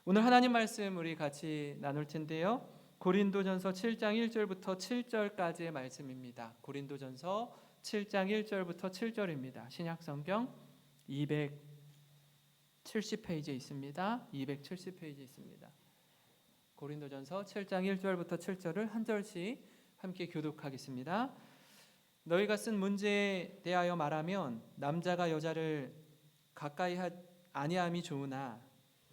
오늘 하나님 말씀 우리 같이 나눌 텐데요. 고린도전서 7장 1절부터 7절까지의 말씀입니다. 고린도전서 7장 1절부터 7절입니다. 신약성경 270페이지에 있습니다. 270페이지에 있습니다. 고린도전서 7장 1절부터 7절을 한 절씩 함께 교독하겠습니다. 너희가 쓴 문제에 대하여 말하면 남자가 여자를 가까이 아니함이 좋으나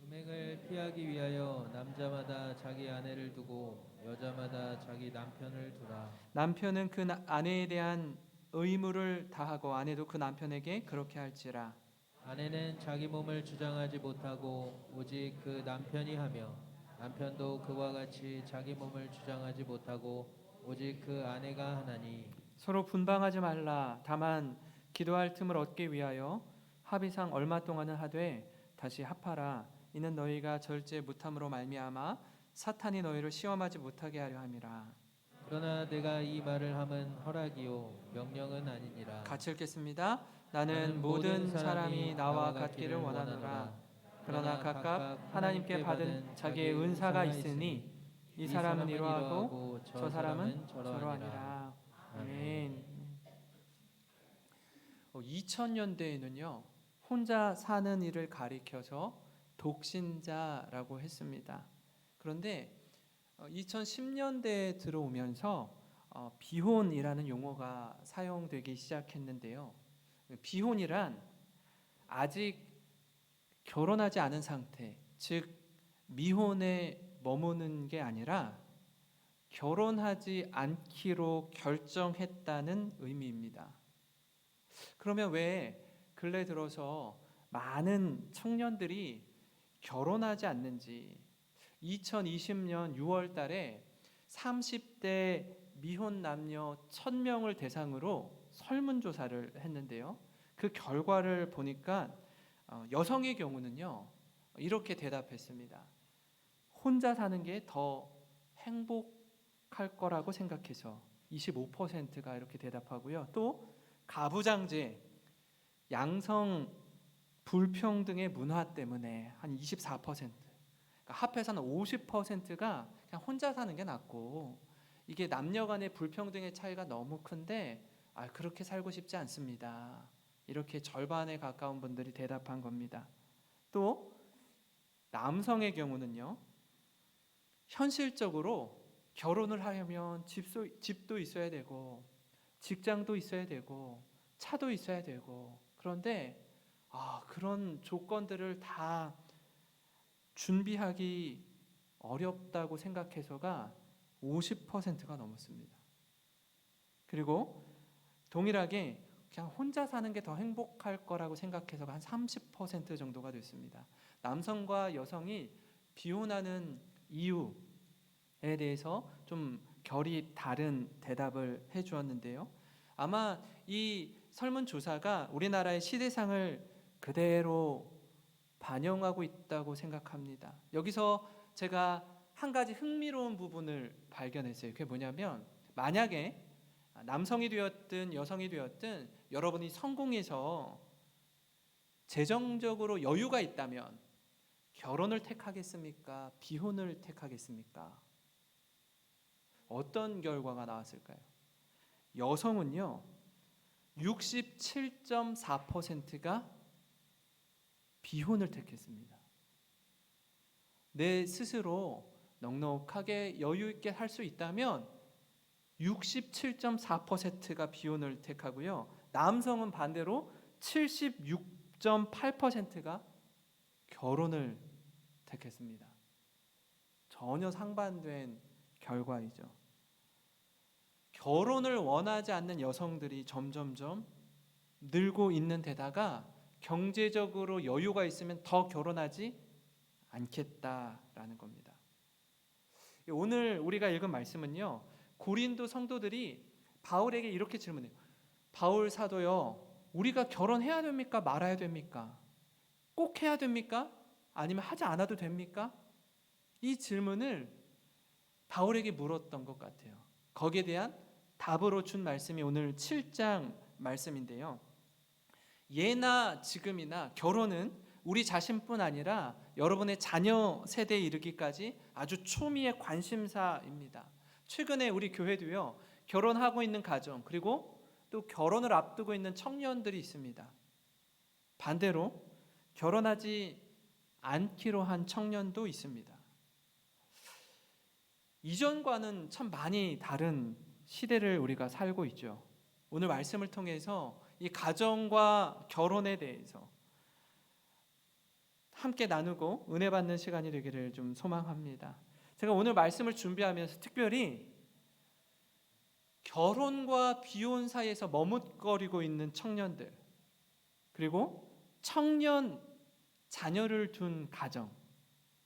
음행을 피하기 위하여 남자마다 자기 아내를 두고 여자마다 자기 남편을 두라. 남편은 그 아내에 대한 의무를 다하고 아내도 그 남편에게 그렇게 할지라. 아내는 자기 몸을 주장하지 못하고 오직 그 남편이 하며 남편도 그와 같이 자기 몸을 주장하지 못하고 오직 그 아내가 하나니 서로 분방하지 말라. 다만 기도할 틈을 얻기 위하여 합의상 얼마 동안은 하되 다시 합하라. 이는 너희가 절제 못함으로 말미암아 사탄이 너희를 시험하지 못하게 하려 함이라. 그러나 내가 이 말을 함은 허락이요 명령은 아니니라. 같이 읽겠습니다. 나는 모든 사람이 나와 같기를 원하노라. 그러나 각각 하나님께 받은 자기의 은사가 있으니 이 사람은 이러하고 저 사람은 저러하니라. 아멘. 2000년대에는요 혼자 사는 일을 가리켜서 독신자라고 했습니다. 그런데 2010년대에 들어오면서 비혼이라는 용어가 사용되기 시작했는데요. 비혼이란 아직 결혼하지 않은 상태, 즉 미혼에 머무는 게 아니라 결혼하지 않기로 결정했다는 의미입니다. 그러면 왜 근래 들어서 많은 청년들이 결혼하지 않는지 2020년 6월 달에 30대 미혼 남녀 1000명을 대상으로 설문조사를 했는데요. 그 결과를 보니까 여성의 경우는요 이렇게 대답했습니다. 혼자 사는 게 더 행복할 거라고 생각해서 25%가 이렇게 대답하고요. 또 가부장제, 양성 불평등의 문화 때문에 한 24%, 그러니까 합해서는 50%가 그냥 혼자 사는 게 낫고 이게 남녀 간의 불평등의 차이가 너무 큰데 그렇게 살고 싶지 않습니다. 이렇게 절반에 가까운 분들이 대답한 겁니다. 또 남성의 경우는요. 현실적으로 결혼을 하려면 집도 있어야 되고 직장도 있어야 되고 차도 있어야 되고 그런데 그런 조건들을 다 준비하기 어렵다고 생각해서가 50%가 넘었습니다. 그리고 동일하게 그냥 혼자 사는 게 더 행복할 거라고 생각해서가 한 30% 정도가 됐습니다. 남성과 여성이 비혼하는 이유에 대해서 좀 결이 다른 대답을 해주었는데요. 아마 이 설문조사가 우리나라의 시대상을 그대로 반영하고 있다고 생각합니다. 여기서 제가 한 가지 흥미로운 부분을 발견했어요. 그게 뭐냐면 만약에 남성이 되었든 여성이 되었든 여러분이 성공해서 재정적으로 여유가 있다면 결혼을 택하겠습니까? 비혼을 택하겠습니까? 어떤 결과가 나왔을까요? 여성은요 67.4%가 비혼을 택했습니다. 내 스스로 넉넉하게 여유 있게 살 수 있다면 67.4%가 비혼을 택하고요. 남성은 반대로 76.8%가 결혼을 택했습니다. 전혀 상반된 결과이죠. 결혼을 원하지 않는 여성들이 점점점 늘고 있는 데다가 경제적으로 여유가 있으면 더 결혼하지 않겠다라는 겁니다. 오늘 우리가 읽은 말씀은요. 고린도 성도들이 바울에게 이렇게 질문해요. 바울 사도요. 우리가 결혼해야 됩니까? 말아야 됩니까? 꼭 해야 됩니까? 아니면 하지 않아도 됩니까? 이 질문을 바울에게 물었던 것 같아요. 거기에 대한 답으로 준 말씀이 오늘 7장 말씀인데요. 예나 지금이나 결혼은 우리 자신뿐 아니라 여러분의 자녀 세대에 이르기까지 아주 초미의 관심사입니다. 최근에 우리 교회도요, 결혼하고 있는 가정, 그리고 또 결혼을 앞두고 있는 청년들이 있습니다. 반대로 결혼하지 않기로 한 청년도 있습니다. 이전과는 참 많이 다른 시대를 우리가 살고 있죠. 오늘 말씀을 통해서 이 가정과 결혼에 대해서 함께 나누고 은혜 받는 시간이 되기를 좀 소망합니다. 제가 오늘 말씀을 준비하면서 특별히 결혼과 비혼 사이에서 머뭇거리고 있는 청년들, 그리고 청년 자녀를 둔 가정,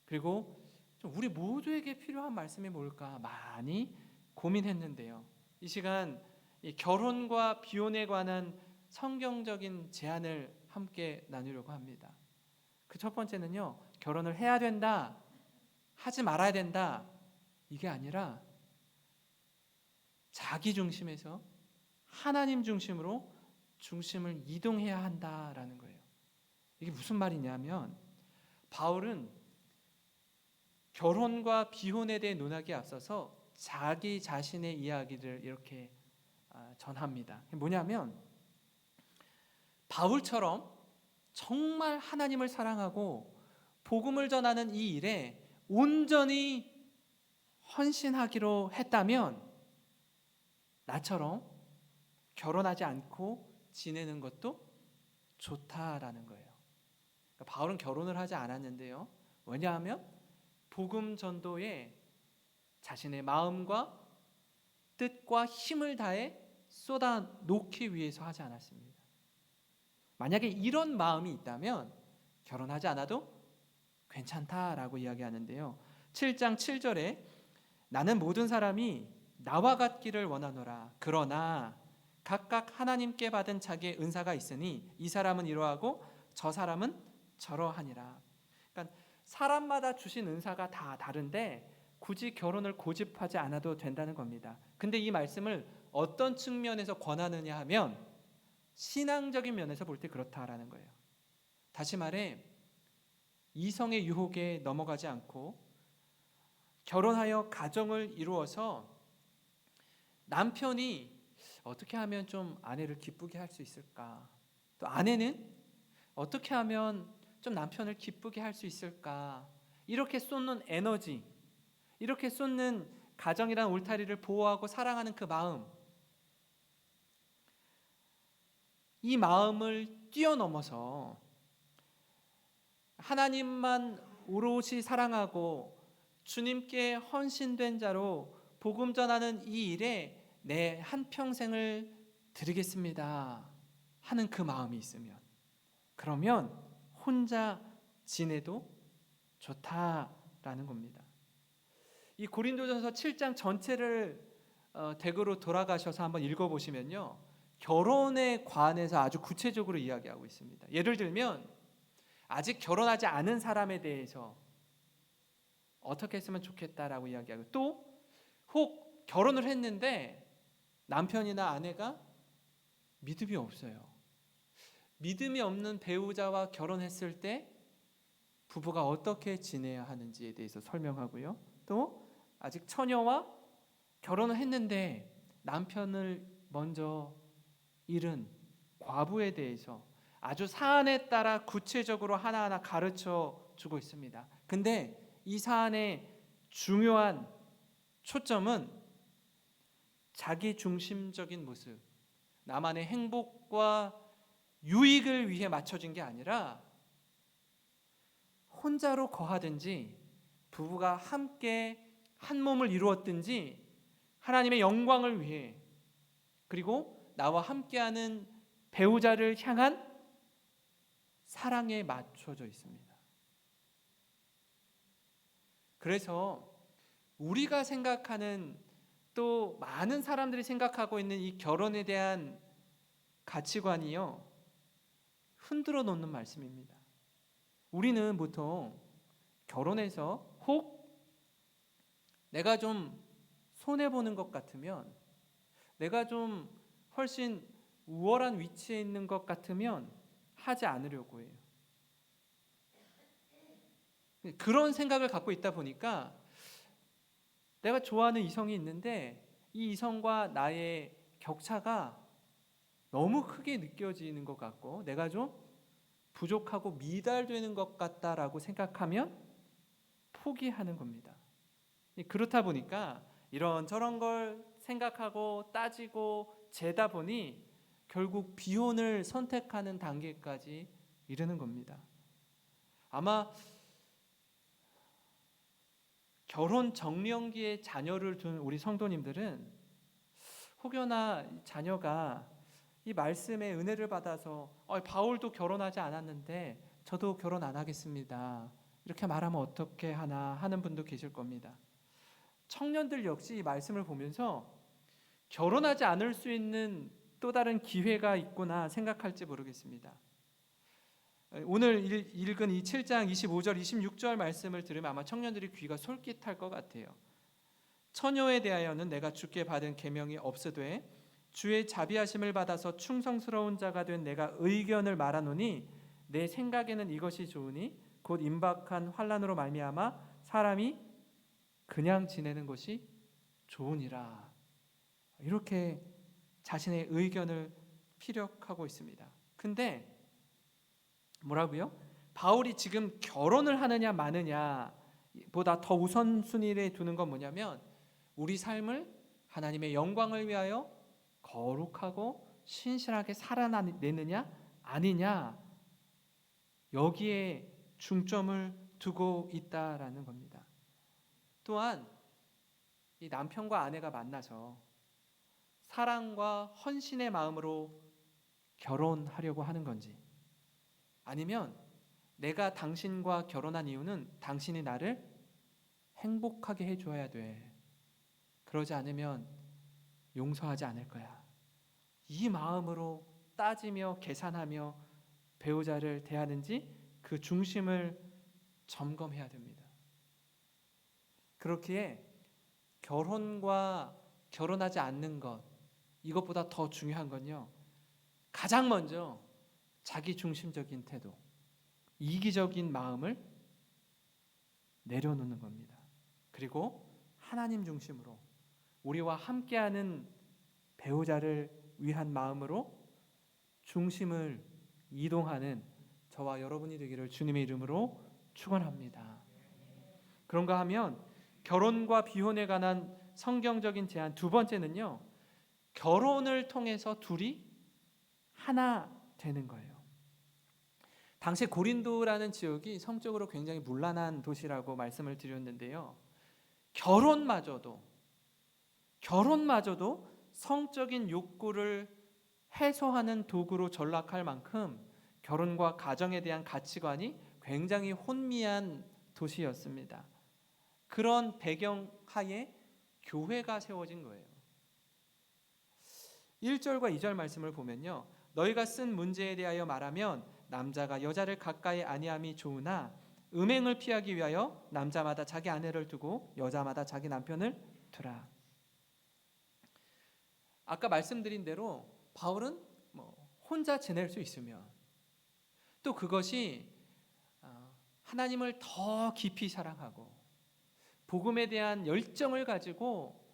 그리고 좀 우리 모두에게 필요한 말씀이 뭘까 많이 고민했는데요. 이 시간 이 결혼과 비혼에 관한 성경적인 제안을 함께 나누려고 합니다. 그 첫 번째는요, 결혼을 해야 된다, 하지 말아야 된다, 이게 아니라 자기 중심에서 하나님 중심으로 중심을 이동해야 한다라는 거예요. 이게 무슨 말이냐면, 바울은 결혼과 비혼에 대해 논하기에 앞서서 자기 자신의 이야기를 이렇게 전합니다. 뭐냐면, 바울처럼 정말 하나님을 사랑하고 복음을 전하는 이 일에 온전히 헌신하기로 했다면 나처럼 결혼하지 않고 지내는 것도 좋다라는 거예요. 그러니까 바울은 결혼을 하지 않았는데요. 왜냐하면 복음 전도에 자신의 마음과 뜻과 힘을 다해 쏟아 놓기 위해서 하지 않았습니다. 만약에 이런 마음이 있다면 결혼하지 않아도 괜찮다라고 이야기하는데요. 7장 7절에 나는 모든 사람이 나와 같기를 원하노라. 그러나 각각 하나님께 받은 자기의 은사가 있으니 이 사람은 이러하고 저 사람은 저러하니라. 그러니까 사람마다 주신 은사가 다 다른데 굳이 결혼을 고집하지 않아도 된다는 겁니다. 근데 이 말씀을 어떤 측면에서 권하느냐 하면 신앙적인 면에서 볼 때 그렇다라는 거예요. 다시 말해 이성의 유혹에 넘어가지 않고 결혼하여 가정을 이루어서 남편이 어떻게 하면 좀 아내를 기쁘게 할 수 있을까? 또 아내는 어떻게 하면 좀 남편을 기쁘게 할 수 있을까? 이렇게 쏟는 에너지, 이렇게 쏟는 가정이란 울타리를 보호하고 사랑하는 그 마음, 이 마음을 뛰어넘어서 하나님만 오롯이 사랑하고 주님께 헌신된 자로 복음 전하는 이 일에 내 한평생을 드리겠습니다 하는 그 마음이 있으면, 그러면 혼자 지내도 좋다라는 겁니다. 이 고린도전서 7장 전체를 댁으로 돌아가셔서 한번 읽어보시면요, 결혼에 관해서 아주 구체적으로 이야기하고 있습니다. 예를 들면 아직 결혼하지 않은 사람에 대해서 어떻게 했으면 좋겠다라고 이야기하고, 또 혹 결혼을 했는데 남편이나 아내가 믿음이 없어요. 믿음이 없는 배우자와 결혼했을 때 부부가 어떻게 지내야 하는지에 대해서 설명하고요. 또 아직 처녀와 결혼을 했는데 남편을 먼저 잃은 과부에 대해서 아주 사안에 따라 구체적으로 하나하나 가르쳐 주고 있습니다. 근데 이 사안의 중요한 초점은 자기 중심적인 모습, 나만의 행복과 유익을 위해 맞춰진 게 아니라 혼자로 거하든지 부부가 함께 한 몸을 이루었든지 하나님의 영광을 위해, 그리고 나와 함께하는 배우자를 향한 사랑에 맞춰져 있습니다. 그래서 우리가 생각하는, 또 많은 사람들이 생각하고 있는 이 결혼에 대한 가치관이요, 흔들어 놓는 말씀입니다. 우리는 보통 결혼해서 혹 내가 좀 손해보는 것 같으면, 내가 좀 훨씬 우월한 위치에 있는 것 같으면 하지 않으려고 해요. 그런 생각을 갖고 있다 보니까 내가 좋아하는 이성이 있는데 이 이성과 나의 격차가 너무 크게 느껴지는 것 같고 내가 좀 부족하고 미달되는 것 같다라고 생각하면 포기하는 겁니다. 그렇다 보니까 이런저런 걸 생각하고 따지고 재다 보니 결국 비혼을 선택하는 단계까지 이르는 겁니다. 아마 결혼 정년기에 자녀를 둔 우리 성도님들은 혹여나 자녀가 이 말씀의 은혜를 받아서 바울도 결혼하지 않았는데 저도 결혼 안 하겠습니다, 이렇게 말하면 어떻게 하나 하는 분도 계실 겁니다. 청년들 역시 이 말씀을 보면서 결혼하지 않을 수 있는 또 다른 기회가 있구나 생각할지 모르겠습니다. 오늘 읽은 이 7장 25절 26절 말씀을 들으면 아마 청년들이 귀가 솔깃할 것 같아요. 처녀에 대하여는 내가 주께 받은 계명이 없으되 주의 자비하심을 받아서 충성스러운 자가 된 내가 의견을 말하노니 내 생각에는 이것이 좋으니 곧 임박한 환난으로 말미암아 사람이 그냥 지내는 것이 좋으니라. 이렇게 자신의 의견을 피력하고 있습니다. 근데 뭐라고요? 바울이 지금 결혼을 하느냐 마느냐 보다 더 우선순위에 두는 건 뭐냐면 우리 삶을 하나님의 영광을 위하여 거룩하고 신실하게 살아내느냐 아니냐, 여기에 중점을 두고 있다라는 겁니다. 또한 이 남편과 아내가 만나서 사랑과 헌신의 마음으로 결혼하려고 하는 건지, 아니면 내가 당신과 결혼한 이유는 당신이 나를 행복하게 해줘야 돼, 그러지 않으면 용서하지 않을 거야, 이 마음으로 따지며 계산하며 배우자를 대하는지 그 중심을 점검해야 됩니다. 그렇기에 결혼과 결혼하지 않는 것, 이것보다 더 중요한 건요, 가장 먼저 자기 중심적인 태도, 이기적인 마음을 내려놓는 겁니다. 그리고 하나님 중심으로 우리와 함께하는 배우자를 위한 마음으로 중심을 이동하는 저와 여러분이 되기를 주님의 이름으로 축원합니다. 그런가 하면 결혼과 비혼에 관한 성경적인 제안 두 번째는요, 결혼을 통해서 둘이 하나 되는 거예요. 당시 고린도라는 지역이 성적으로 굉장히 문란한 도시라고 말씀을 드렸는데요, 결혼마저도 성적인 욕구를 해소하는 도구로 전락할 만큼 결혼과 가정에 대한 가치관이 굉장히 혼미한 도시였습니다. 그런 배경 하에 교회가 세워진 거예요. 1절과 2절 말씀을 보면요, 너희가 쓴 문제에 대하여 말하면 남자가 여자를 가까이 아니함이 좋으나 음행을 피하기 위하여 남자마다 자기 아내를 두고 여자마다 자기 남편을 두라. 아까 말씀드린 대로 바울은 혼자 지낼 수 있으면, 또 그것이 하나님을 더 깊이 사랑하고 복음에 대한 열정을 가지고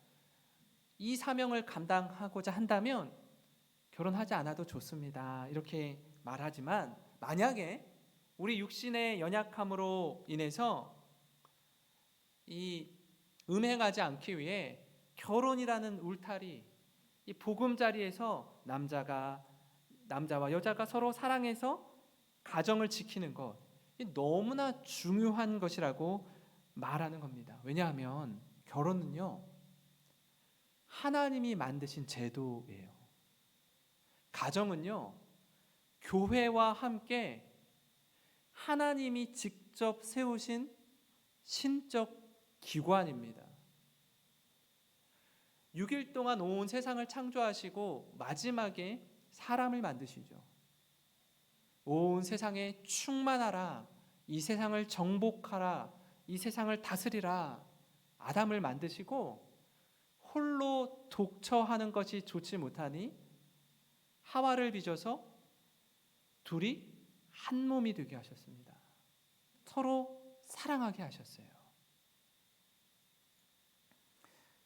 이 사명을 감당하고자 한다면 결혼하지 않아도 좋습니다, 이렇게 말하지만, 만약에 우리 육신의 연약함으로 인해서 이 음행하지 않기 위해 결혼이라는 울타리, 이 보금자리에서 남자와 여자가 서로 사랑해서 가정을 지키는 것, 너무나 중요한 것이라고 말하는 겁니다. 왜냐하면 결혼은요, 하나님이 만드신 제도예요. 가정은요, 교회와 함께 하나님이 직접 세우신 신적 기관입니다. 6일 동안 온 세상을 창조하시고 마지막에 사람을 만드시죠. 온 세상에 충만하라, 이 세상을 정복하라, 이 세상을 다스리라, 아담을 만드시고 홀로 독처하는 것이 좋지 못하니 하와를 빚어서 둘이 한 몸이 되게 하셨습니다. 서로 사랑하게 하셨어요.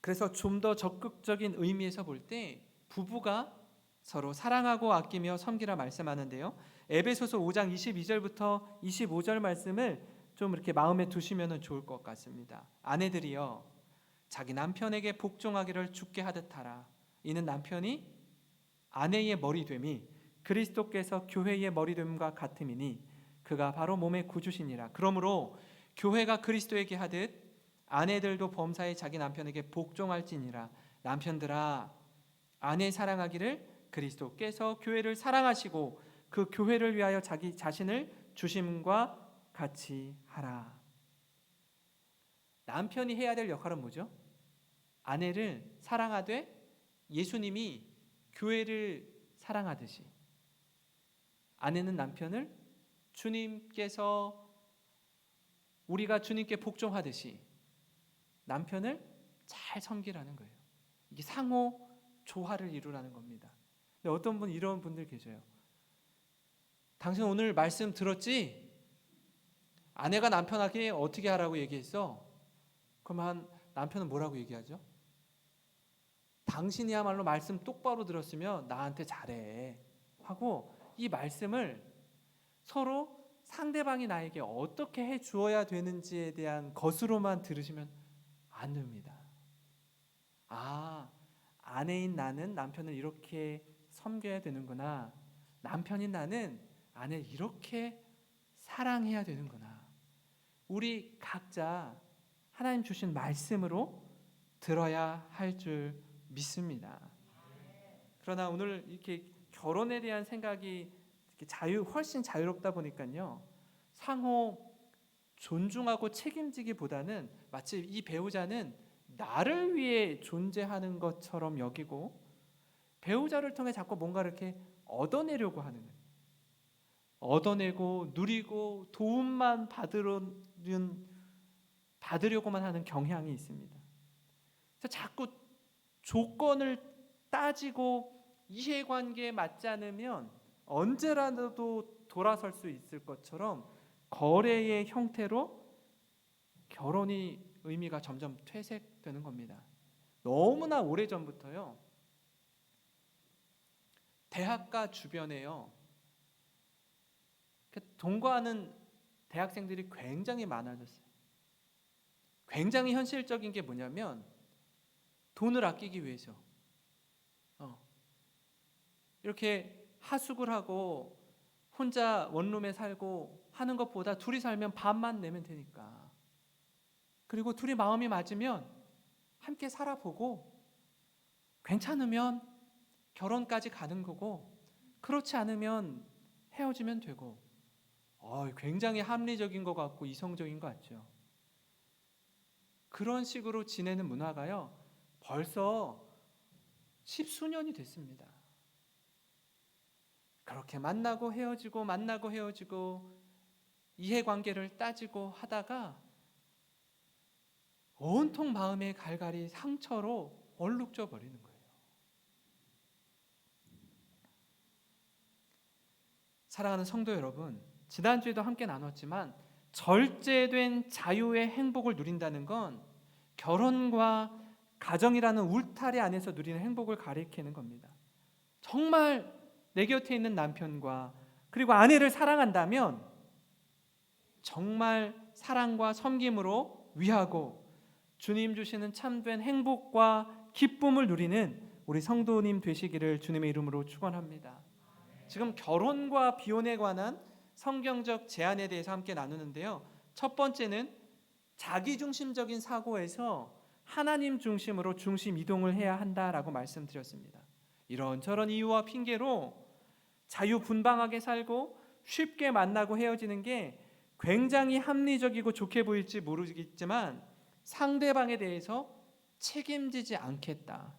그래서 좀 더 적극적인 의미에서 볼 때 부부가 서로 사랑하고 아끼며 섬기라 말씀하는데요. 에베소서 5장 22절부터 25절 말씀을 좀 이렇게 마음에 두시면 좋을 것 같습니다. 아내들이여 자기 남편에게 복종하기를 주께 하듯 하라. 이는 남편이 아내의 머리됨이 그리스도께서 교회의 머리됨과 같음이니 그가 바로 몸의 구주시니라. 그러므로 교회가 그리스도에게 하듯 아내들도 범사에 자기 남편에게 복종할지니라. 남편들아 아내 사랑하기를 그리스도께서 교회를 사랑하시고 그 교회를 위하여 자기 자신을 주심과 같이 하라. 남편이 해야 될 역할은 뭐죠? 아내를 사랑하되 예수님이 교회를 사랑하듯이 아내는 남편을 주님께서 우리가 주님께 복종하듯이 남편을 잘 섬기라는 거예요. 이게 상호 조화를 이루라는 겁니다. 근데 어떤 분 이런 분들 계셔요. 당신 오늘 말씀 들었지? 아내가 남편에게 어떻게 하라고 얘기했어? 그러면 남편은 뭐라고 얘기하죠? 당신이야말로 말씀 똑바로 들었으면 나한테 잘해 하고 이 말씀을 서로 상대방이 나에게 어떻게 해 주어야 되는지에 대한 것으로만 들으시면 안 됩니다. 아, 아내인 나는 남편을 이렇게 섬겨야 되는구나. 남편인 나는 아내를 이렇게 사랑해야 되는구나. 우리 각자 하나님 주신 말씀으로 들어야 할 줄 믿습니다. 그러나 오늘 이렇게 결혼에 대한 생각이 훨씬 자유롭다 보니까요. 상호 존중하고 책임지기보다는 마치 이 배우자는 나를 위해 존재하는 것처럼 여기고 배우자를 통해 자꾸 뭔가 이렇게 얻어내려고 하는 거예요. 얻어내고 누리고 도움만 받으려고만 하는 경향이 있습니다. 그래서 자꾸 조건을 따지고 이해관계에 맞지 않으면 언제라도 돌아설 수 있을 것처럼 거래의 형태로 결혼이 의미가 점점 퇴색되는 겁니다. 너무나 오래전부터요. 대학가 주변에요. 동거하는 대학생들이 굉장히 많아졌어요. 굉장히 현실적인 게 뭐냐면 돈을 아끼기 위해서 이렇게 하숙을 하고 혼자 원룸에 살고 하는 것보다 둘이 살면 반만 내면 되니까. 그리고 둘이 마음이 맞으면 함께 살아보고 괜찮으면 결혼까지 가는 거고 그렇지 않으면 헤어지면 되고 굉장히 합리적인 것 같고 이성적인 것 같죠. 그런 식으로 지내는 문화가요 벌써 10수년이 됐습니다. 그렇게 만나고 헤어지고 이해관계를 따지고 하다가 온통 마음의 갈갈이 상처로 얼룩져 버리는 거예요. 사랑하는 성도 여러분, 지난주에도 함께 나눴지만 절제된 자유의 행복을 누린다는 건 결혼과 가정이라는 울타리 안에서 누리는 행복을 가리키는 겁니다. 정말 내 곁에 있는 남편과 그리고 아내를 사랑한다면 정말 사랑과 섬김으로 위하고 주님 주시는 참된 행복과 기쁨을 누리는 우리 성도님 되시기를 주님의 이름으로 축원합니다. 지금 결혼과 비혼에 관한 성경적 제안에 대해서 함께 나누는데요. 첫 번째는 자기중심적인 사고에서 하나님 중심으로 중심 이동을 해야 한다라고 말씀드렸습니다. 이런저런 이유와 핑계로 자유분방하게 살고 쉽게 만나고 헤어지는 게 굉장히 합리적이고 좋게 보일지 모르겠지만 상대방에 대해서 책임지지 않겠다.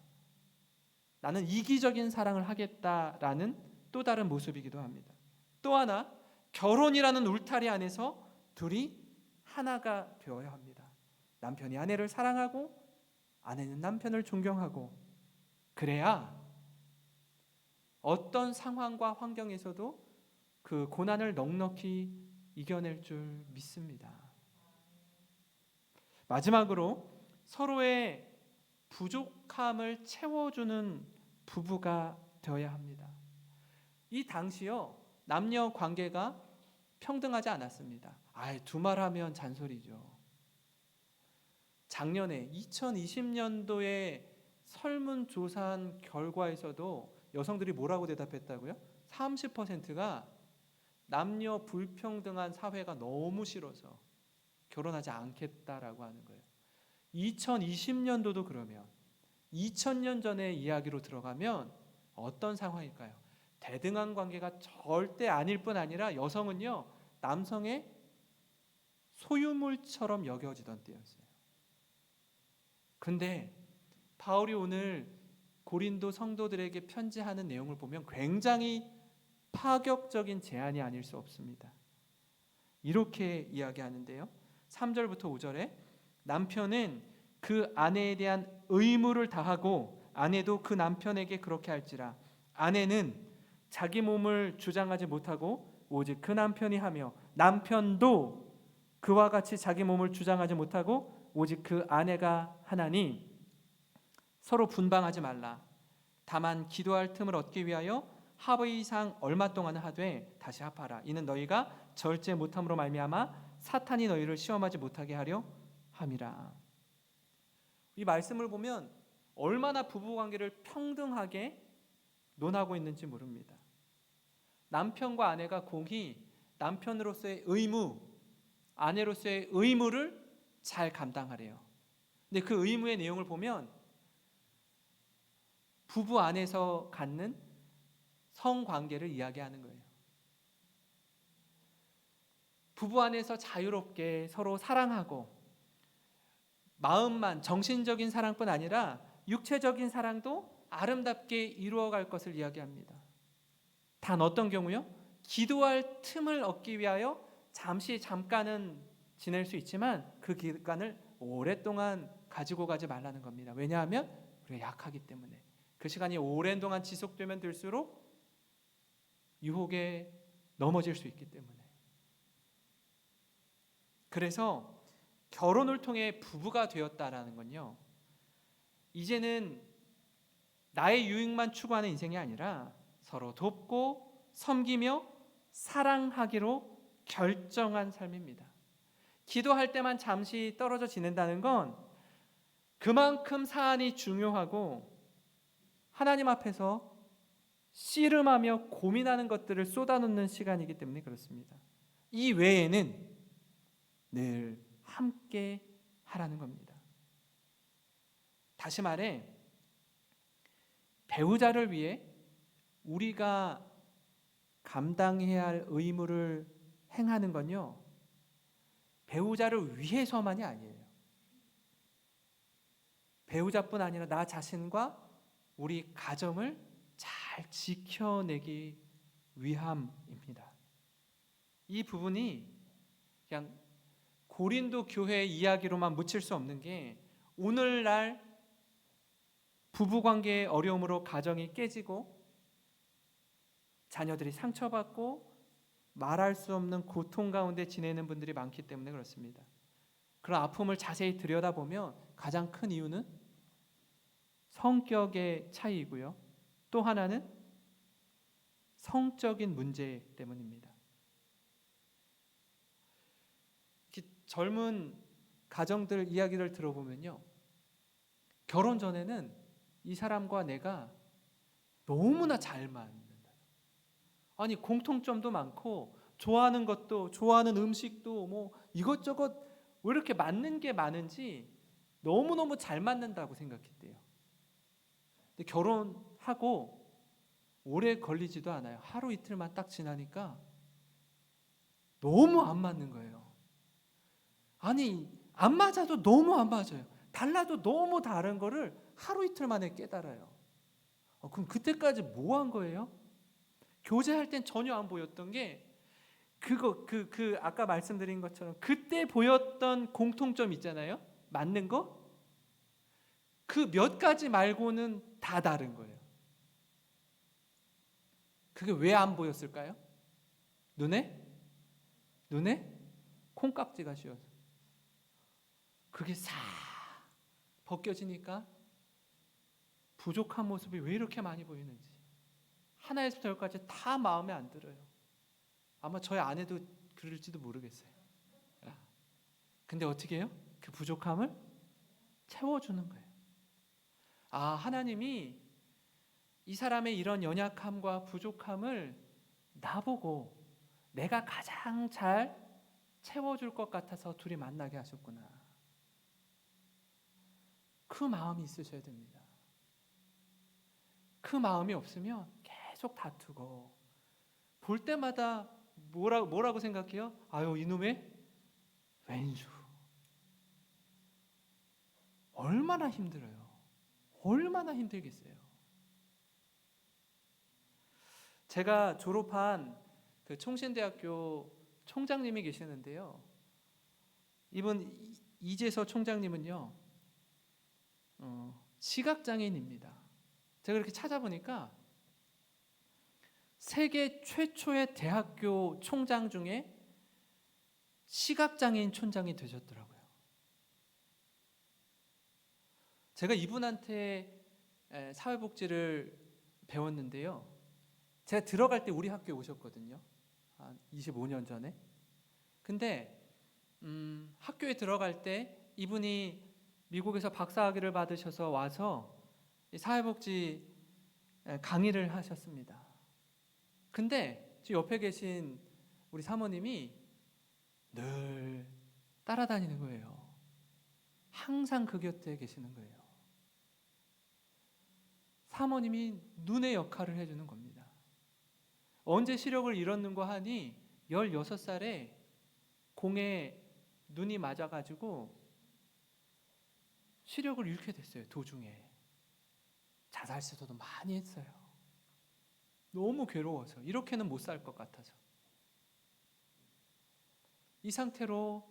나는 이기적인 사랑을 하겠다라는 또 다른 모습이기도 합니다. 또 하나, 결혼이라는 울타리 안에서 둘이 하나가 되어야 합니다. 남편이 아내를 사랑하고 아내는 남편을 존경하고 그래야 어떤 상황과 환경에서도 그 고난을 넉넉히 이겨낼 줄 믿습니다. 마지막으로 서로의 부족함을 채워주는 부부가 되어야 합니다. 이 당시요, 남녀 관계가 평등하지 않았습니다. 두말하면 잔소리죠. 작년에 2020년도에 설문조사한 결과에서도 여성들이 뭐라고 대답했다고요? 30%가 남녀 불평등한 사회가 너무 싫어서 결혼하지 않겠다라고 하는 거예요. 2020년도도 그러면 2000년 전의 이야기로 들어가면 어떤 상황일까요? 대등한 관계가 절대 아닐 뿐 아니라 여성은요, 남성의 소유물처럼 여겨지던 때였어요. 근데 바울이 오늘 고린도 성도들에게 편지하는 내용을 보면 굉장히 파격적인 제안이 아닐 수 없습니다. 이렇게 이야기하는데요, 3절부터 5절에 남편은 그 아내에 대한 의무를 다하고 아내도 그 남편에게 그렇게 할지라. 아내는 자기 몸을 주장하지 못하고 오직 그 남편이 하며 남편도 그와 같이 자기 몸을 주장하지 못하고 오직 그 아내가 하나니 서로 분방하지 말라. 다만 기도할 틈을 얻기 위하여 합의상 얼마 동안 하되 다시 합하라. 이는 너희가 절제 못함으로 말미암아 사탄이 너희를 시험하지 못하게 하려 함이라. 이 말씀을 보면 얼마나 부부관계를 평등하게 논하고 있는지 모릅니다. 남편과 아내가 공히 남편으로서의 의무, 아내로서의 의무를 잘 감당하래요. 근데 그 의무의 내용을 보면 부부 안에서 갖는 성관계를 이야기하는 거예요. 부부 안에서 자유롭게 서로 사랑하고 마음만, 정신적인 사랑뿐 아니라 육체적인 사랑도 아름답게 이루어갈 것을 이야기합니다. 단 어떤 경우요? 기도할 틈을 얻기 위하여 잠깐은 지낼 수 있지만 그 기간을 오랫동안 가지고 가지 말라는 겁니다. 왜냐하면 우리가 약하기 때문에. 그 시간이 오랜 동안 지속되면 될수록 유혹에 넘어질 수 있기 때문에. 그래서 결혼을 통해 부부가 되었다라는 건요, 이제는 나의 유익만 추구하는 인생이 아니라 서로 돕고 섬기며 사랑하기로 결정한 삶입니다. 기도할 때만 잠시 떨어져 지낸다는 건 그만큼 사안이 중요하고 하나님 앞에서 씨름하며 고민하는 것들을 쏟아놓는 시간이기 때문에 그렇습니다. 이 외에는 늘 함께 하라는 겁니다. 다시 말해, 배우자를 위해 우리가 감당해야 할 의무를 행하는 건요, 배우자를 위해서만이 아니에요. 배우자뿐 아니라 나 자신과 우리 가정을 잘 지켜내기 위함입니다. 이 부분이 그냥 고린도 교회 이야기로만 묻힐 수 없는 게, 오늘날 부부관계의 어려움으로 가정이 깨지고 자녀들이 상처받고 말할 수 없는 고통 가운데 지내는 분들이 많기 때문에 그렇습니다. 그런 아픔을 자세히 들여다보면 가장 큰 이유는 성격의 차이이고요, 또 하나는 성적인 문제 때문입니다. 젊은 가정들 이야기를 들어보면요, 결혼 전에는 이 사람과 내가 너무나 잘 맞는다. 아니, 공통점도 많고 좋아하는 것도, 좋아하는 음식도 뭐 이것저것 왜 이렇게 맞는 게 많은지 너무너무 잘 맞는다고 생각했대요. 근데 결혼하고 오래 걸리지도 않아요. 하루 이틀만 딱 지나니까 너무 안 맞는 거예요. 아니, 안 맞아도 너무 안 맞아요. 달라도 너무 다른 거를 하루 이틀 만에 깨달아요. 그럼 그때까지 뭐 한 거예요? 교제할 땐 전혀 안 보였던 게 아까 말씀드린 것처럼 그때 보였던 공통점 있잖아요. 맞는 거? 그 몇 가지 말고는 다 다른 거예요. 그게 왜 안 보였을까요? 눈에 콩깍지가 씌워서. 그게 싹 벗겨지니까 부족한 모습이 왜 이렇게 많이 보이는지 하나에서부터 열까지 다 마음에 안 들어요. 아마 저희 아내도 그럴지도 모르겠어요. 근데 어떻게 해요? 그 부족함을 채워주는 거예요. 하나님이 이 사람의 이런 연약함과 부족함을 나보고 내가 가장 잘 채워줄 것 같아서 둘이 만나게 하셨구나. 그 마음이 있으셔야 됩니다. 그 마음이 없으면 계속 다투고 볼 때마다 뭐라고 생각해요? 아유, 이놈의 왼수. 얼마나 힘들어요. 얼마나 힘들겠어요. 제가 졸업한 그 총신대학교 총장님이 계시는데요. 이분 이재서 총장님은요, 시각장애인입니다. 제가 이렇게 찾아보니까 세계 최초의 대학교 총장 중에 시각장애인 총장이 되셨더라고요. 제가 이분한테 사회복지를 배웠는데요. 제가 들어갈 때 우리 학교에 오셨거든요. 한 25년 전에. 근데 학교에 들어갈 때 이분이 미국에서 박사학위를 받으셔서 와서 사회복지 강의를 하셨습니다. 근데 저 옆에 계신 우리 사모님이 늘 따라다니는 거예요. 항상 그 곁에 계시는 거예요. 사모님이 눈의 역할을 해주는 겁니다. 언제 시력을 잃었는고 하니 16살에 공에 눈이 맞아가지고 시력을 잃게 됐어요. 도중에. 자살 시도도 많이 했어요. 너무 괴로워서 이렇게는 못 살 것 같아서. 이 상태로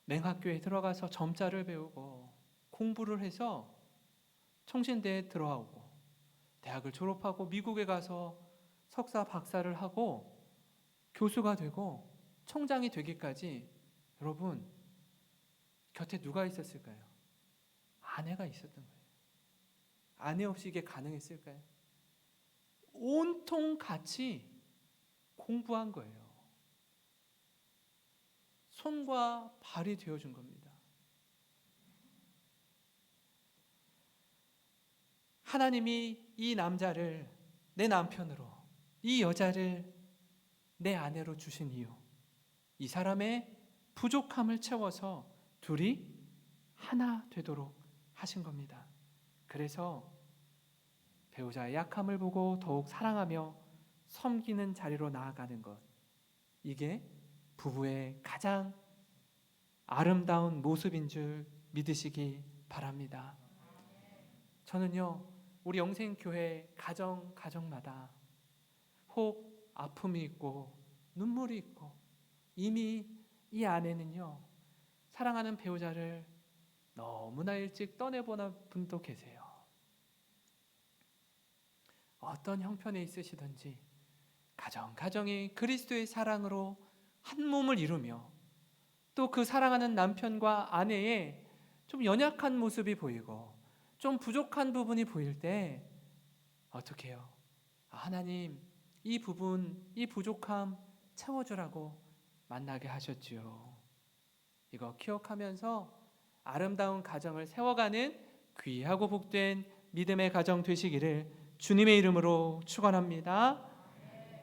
맹학교에 들어가서 점자를 배우고 공부를 해서 총신대에 들어오고 대학을 졸업하고 미국에 가서 석사 박사를 하고 교수가 되고 총장이 되기까지 여러분 곁에 누가 있었을까요? 아내가 있었던 거예요. 아내 없이 이게 가능했을까요? 온통 같이 공부한 거예요. 손과 발이 되어준 겁니다. 하나님이 이 남자를 내 남편으로, 이 여자를 내 아내로 주신 이유, 이 사람의 부족함을 채워서 둘이 하나 되도록 하신 겁니다. 그래서 배우자의 약함을 보고 더욱 사랑하며 섬기는 자리로 나아가는 것, 이게 부부의 가장 아름다운 모습인 줄 믿으시기 바랍니다. 저는요, 우리 영생교회 가정마다 혹 아픔이 있고 눈물이 있고 이미 이 안에는요, 사랑하는 배우자를 너무나 일찍 떠내보낸 분도 계세요. 어떤 형편에 있으시든지 가정이 그리스도의 사랑으로 한 몸을 이루며 또 그 사랑하는 남편과 아내의 좀 연약한 모습이 보이고 좀 부족한 부분이 보일 때 어떻게 해요? 하나님, 이 부분, 이 부족함 채워주라고 만나게 하셨지요. 이거 기억하면서 아름다운 가정을 세워가는 귀하고 복된 믿음의 가정 되시기를 주님의 이름으로 축원합니다.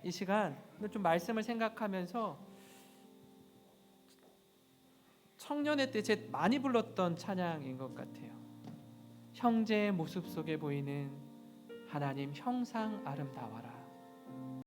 이 시간 좀 말씀을 생각하면서 청년회 때 제 많이 불렀던 찬양인 것 같아요. 형제의 모습 속에 보이는 하나님 형상 아름다워라.